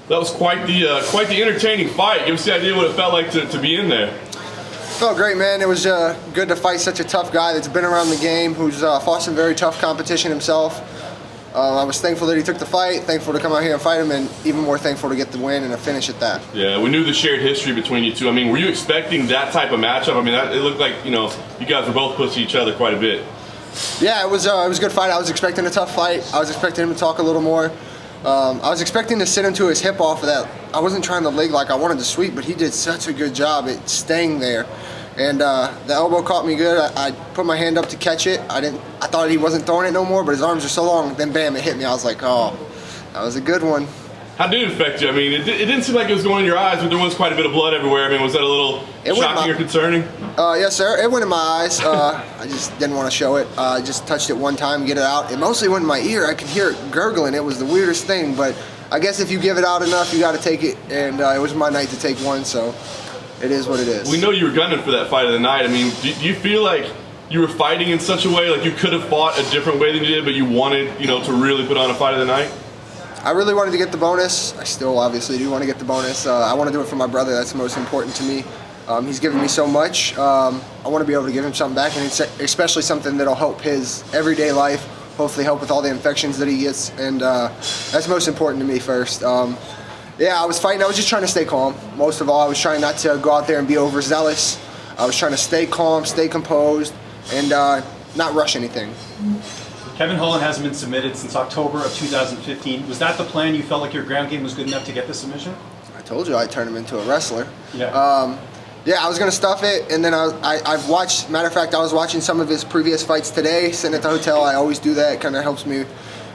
That was quite the entertaining fight. Give us the idea what it felt like to be in there. Felt great, man. It was good to fight such a tough guy that's been around the game, who's fought some very tough competition himself. I was thankful that he took the fight, thankful to come out here and fight him, and even more thankful to get the win and a finish at that. Yeah, we knew the shared history between you two. I mean, were you expecting that type of matchup? I mean, it looked like, you guys were both pushing each other quite a bit. Yeah, it was a good fight. I was expecting a tough fight. I was expecting him to talk a little more. I was expecting to sit him to his hip off of that. I wasn't trying to leg like I wanted to sweep, but he did such a good job at staying there. And the elbow caught me good. I put my hand up to catch it. I thought he wasn't throwing it no more, but his arms are so long. Then bam, it hit me. I was like, oh, that was a good one. How did it affect you? I mean, it didn't seem like it was going in your eyes, but there was quite a bit of blood everywhere. I mean, was that a little shocking or concerning? Yes, sir. It went in my eyes. I just didn't want to show it. I just touched it one time, get it out. It mostly went in my ear. I could hear it gurgling. It was the weirdest thing, but I guess if you give it out enough, you got to take it. And it was my night to take one, so it is what it is. We know you were gunning for that fight of the night. I mean, do you feel like you were fighting in such a way, like you could have fought a different way than you did, but you wanted, to really put on a fight of the night? I really wanted to get the bonus. I still obviously do want to get the bonus. I want to do it for my brother. That's the most important to me. He's given me so much. I want to be able to give him something back, and it's especially something that'll help his everyday life, hopefully help with all the infections that he gets, and that's most important to me first. Yeah, I was fighting. I was just trying to stay calm. Most of all, I was trying not to go out there and be overzealous. I was trying to stay calm, stay composed, and not rush anything. Kevin Holland hasn't been submitted since October of 2015. Was that the plan? You felt like your ground game was good enough to get the submission? I told you I'd turn him into a wrestler. Yeah. Yeah, I was going to stuff it, and then I've watched, matter of fact, I was watching some of his previous fights today, sitting at the hotel. I always do that. It kind of helps me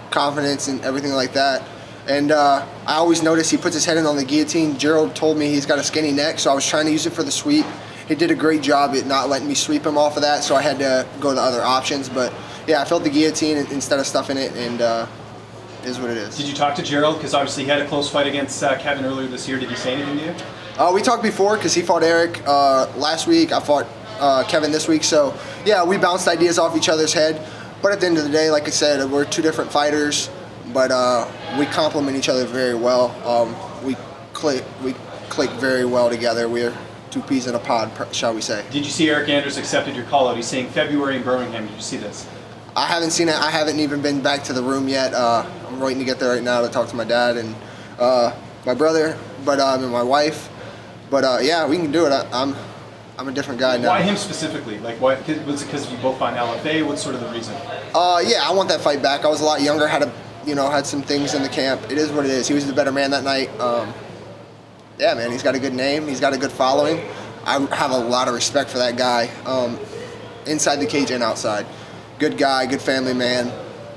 confidence and everything like that. And I always notice he puts his head in on the guillotine. Gerald told me he's got a skinny neck, so I was trying to use it for the sweep. He did a great job at not letting me sweep him off of that, so I had to go to other options. But yeah, I felt the guillotine instead of stuffing it, and it is what it is. Did you talk to Gerald? Because obviously he had a close fight against Kevin earlier this year. Did he say anything to you? We talked before because he fought Eric last week. I fought Kevin this week. So yeah, we bounced ideas off each other's head. But at the end of the day, like I said, we're two different fighters. But we complement each other very well. We click very well together. We're two peas in a pod, shall we say. Did you see Eric Anders accepted your call out? He's saying February in Birmingham. Did you see this? I haven't seen it. I haven't even been back to the room yet. I'm waiting to get there right now to talk to my dad and my brother, and my wife. But yeah, we can do it. I'm a different guy now. Why him specifically? Like, why? Was it because you both find LFA? What's sort of the reason? Yeah, I want that fight back. I was a lot younger. Had some things in the camp. It is what it is. He was the better man that night. Yeah, man, he's got a good name. He's got a good following. I have a lot of respect for that guy, inside the cage and outside. Good guy, good family man.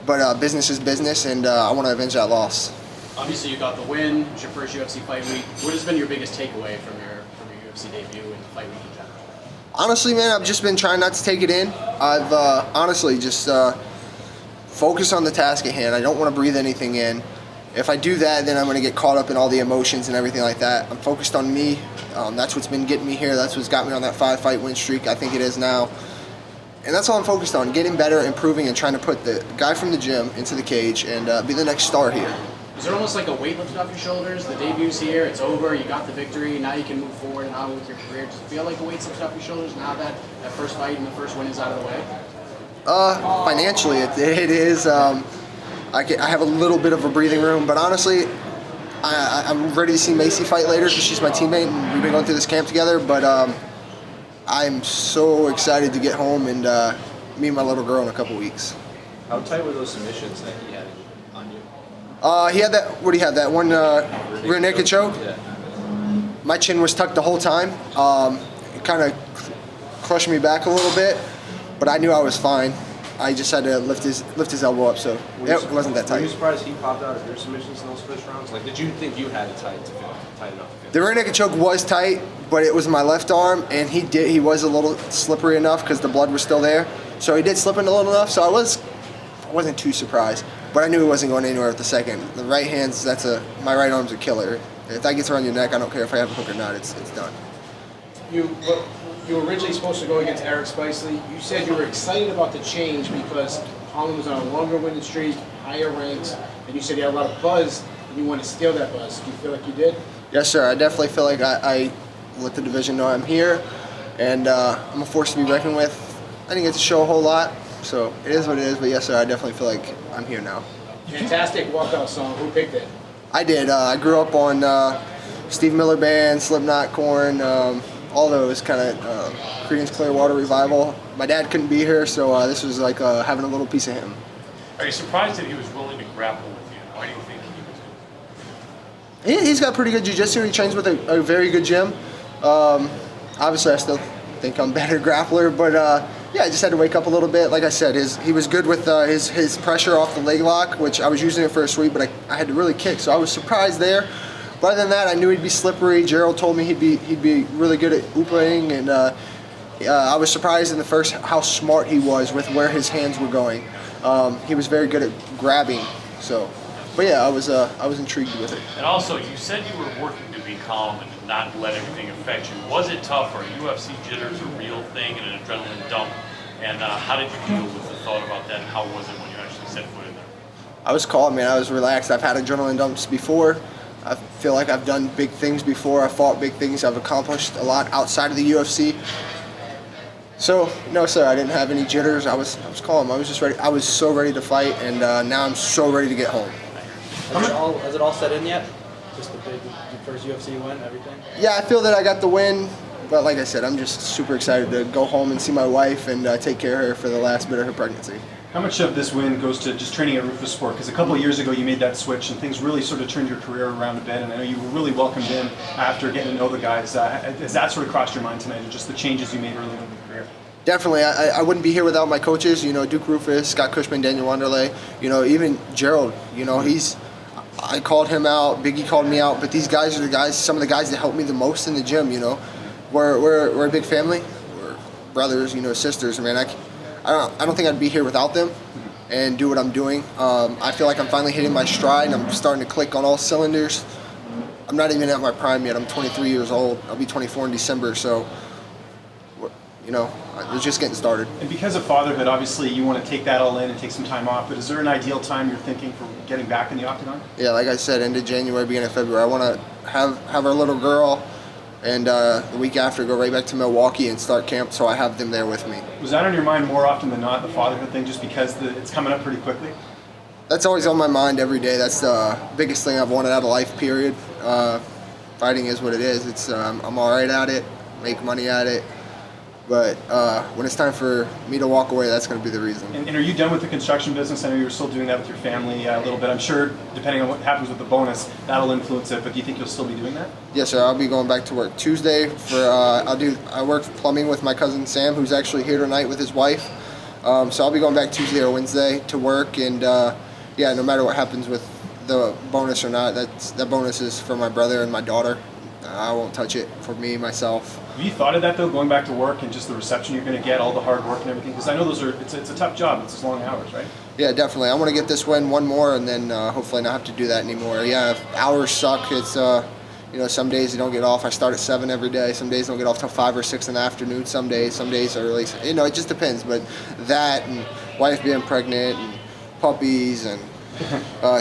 But business is business, and I want to avenge that loss. Obviously, you got the win. It's your first UFC fight week. What has been your biggest takeaway from your UFC debut and fight week in general? Honestly, man, I've just been trying not to take it in. I've honestly just focused on the task at hand. I don't want to breathe anything in. If I do that, then I'm going to get caught up in all the emotions and everything like that. I'm focused on me. That's what's been getting me here. That's what's got me on that 5-fight win streak. I think it is now. And that's all I'm focused on, getting better, improving, and trying to put the guy from the gym into the cage and be the next star here. Is there almost like a weight lifted off your shoulders? The debut's here, it's over, you got the victory, now you can move forward and on with your career. Does it feel like the weight's lifted off your shoulders now that first fight and the first win is out of the way? Financially, it is. I have a little bit of a breathing room, but honestly, I'm ready to see Macy fight later because she's my teammate and we've been going through this camp together. But I'm so excited to get home and meet my little girl in a couple weeks. How tight were those submissions that he had on you? He had that. What do you have? That one rear naked choke. Yeah. My chin was tucked the whole time. It kind of crushed me back a little bit, but I knew I was fine. I just had to lift his elbow up, so it wasn't that tight. Were you surprised he popped out of your submissions in those first rounds? Like, did you think you had it tight enough to finish? The rear naked choke was tight, but it was my left arm, and he was a little slippery enough because the blood was still there. So he did slip in a little enough, so I wasn't too surprised. But I knew it wasn't going anywhere with the second. The right hand's, my right arm's a killer. If that gets around your neck, I don't care if I have a hook or not, it's done. You were originally supposed to go against Eric Spicely. You said you were excited about the change because Holland was on a longer winning streak, higher ranks, and you said he had a lot of buzz and you want to steal that buzz. Do you feel like you did? Yes, sir. I definitely feel like I let the division know I'm here, and I'm a force to be reckoned with. I didn't get to show a whole lot, so it is what it is. But yes, sir, I definitely feel like I'm here now. Fantastic walkout song. Who picked it? I did. I grew up on Steve Miller Band, Slipknot, Korn, all those kind of Creedence Clearwater Revival. My dad couldn't be here, so this was like having a little piece of him. Are you surprised that he was willing to grapple with you? Why do you think he was? He's got pretty good jiu-jitsu. He trains with a very good gym. Obviously, I still think I'm better grappler, but yeah, I just had to wake up a little bit. Like I said, he was good with his pressure off the leg lock, which I was using it for a sweep, but I had to really kick, so I was surprised there. But other than that, I knew he'd be slippery. Gerald told me he'd be really good at ooping, and I was surprised in the first how smart he was with where his hands were going. He was very good at grabbing. So, but yeah, I was intrigued with it. And also, you said you were working to be calm and not let everything affect you. Was it tough? Are UFC jitters a real thing and an adrenaline dump? And how did you deal with the thought about that? And how was it when you actually set foot in there? I was calm, man. I was relaxed. I've had adrenaline dumps before. I feel like I've done big things before. I fought big things. I've accomplished a lot outside of the UFC. So, no, sir, I didn't have any jitters. I was calm. I was just ready. I was so ready to fight, and now I'm so ready to get home. Has it all set in yet? Just the first UFC win, everything? Yeah, I feel that I got the win, but like I said, I'm just super excited to go home and see my wife and take care of her for the last bit of her pregnancy. How much of this win goes to just training at Rufus Sport? Because a couple of years ago you made that switch and things really sort of turned your career around a bit, and I know you were really welcomed in after getting to know the guys. Has that sort of crossed your mind tonight, or just the changes you made early in your career? Definitely. I wouldn't be here without my coaches, Duke Rufus, Scott Cushman, Daniel Wanderlei, even Gerald, I called him out, Biggie called me out, but these guys are some of the guys that helped me the most in the gym, We're a big family. We're brothers, sisters, man. I don't think I'd be here without them and do what I'm doing. I feel like I'm finally hitting my stride and I'm starting to click on all cylinders. I'm not even at my prime yet. I'm 23 years old. I'll be 24 in December, so we're just getting started. And because of fatherhood, obviously you want to take that all in and take some time off, but is there an ideal time you're thinking for getting back in the octagon? Yeah, like I said, end of January, beginning of February. I want to have our little girl, and the week after go right back to Milwaukee and start camp, so I have them there with me. Was that on your mind more often than not, the fatherhood thing, just because it's coming up pretty quickly? That's always on my mind every day. That's the biggest thing I've wanted out of life, period. Fighting is what it is. I'm all right at it, make money at it. But when it's time for me to walk away, that's going to be the reason. And are you done with the construction business? I know you were still doing that with your family a little bit. I'm sure, depending on what happens with the bonus, that'll influence it. But do you think you'll still be doing that? Yes, sir. I'll be going back to work Tuesday. I work plumbing with my cousin Sam, who's actually here tonight with his wife. So I'll be going back Tuesday or Wednesday to work. And yeah, no matter what happens with the bonus or not, that bonus is for my brother and my daughter. I won't touch it for me, myself. Have you thought of that, though, going back to work and just the reception you're going to get, all the hard work and everything? Because I know it's a tough job. It's long hours, right? Yeah, definitely. I want to get this win one more and then hopefully not have to do that anymore. Yeah, if hours suck. It's, some days you don't get off. I start at 7 every day. Some days I don't get off till 5 or 6 in the afternoon. Some days early. It just depends. But that and wife being pregnant and puppies and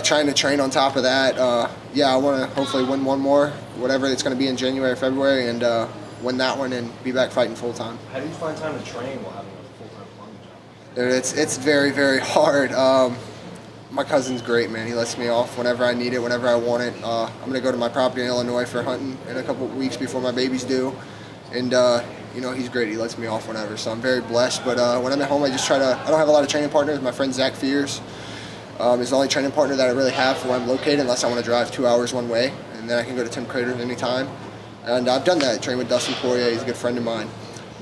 trying to train on top of that. Yeah, I want to hopefully win one more, whatever it's going to be in January or February, and win that one and be back fighting full time. How do you find time to train while having a full-time plumbing job? Dude, it's very, very hard. My cousin's great, man. He lets me off whenever I need it, whenever I want it. I'm going to go to my property in Illinois for hunting in a couple of weeks before my baby's due. And, he's great. He lets me off whenever. So I'm very blessed. But when I'm at home, I don't have a lot of training partners. My friend Zach Fears is the only training partner that I really have for where I'm located, unless I want to drive 2 hours one way. And then I can go to Tim Crater at any time. And I've done that. I train with Dustin Poirier. He's a good friend of mine.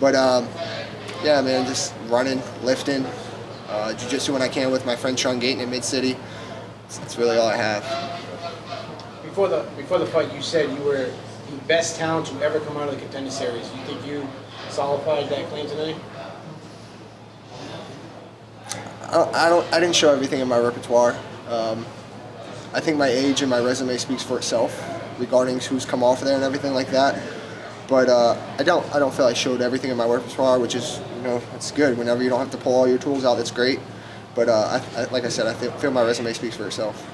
But, yeah, man, just running, lifting, jiu-jitsu when I can with my friend Sean Gayton in Mid-City. That's really all I have. Before the fight, you said you were the best talent to ever come out of the Contender Series. You think you solidified that claim tonight? I didn't show everything in my repertoire. I think my age and my resume speaks for itself regarding who's come off of there and everything like that. But I don't feel I showed everything in my repertoire, which is, it's good. Whenever you don't have to pull all your tools out, that's great. But like I said, I feel my resume speaks for itself.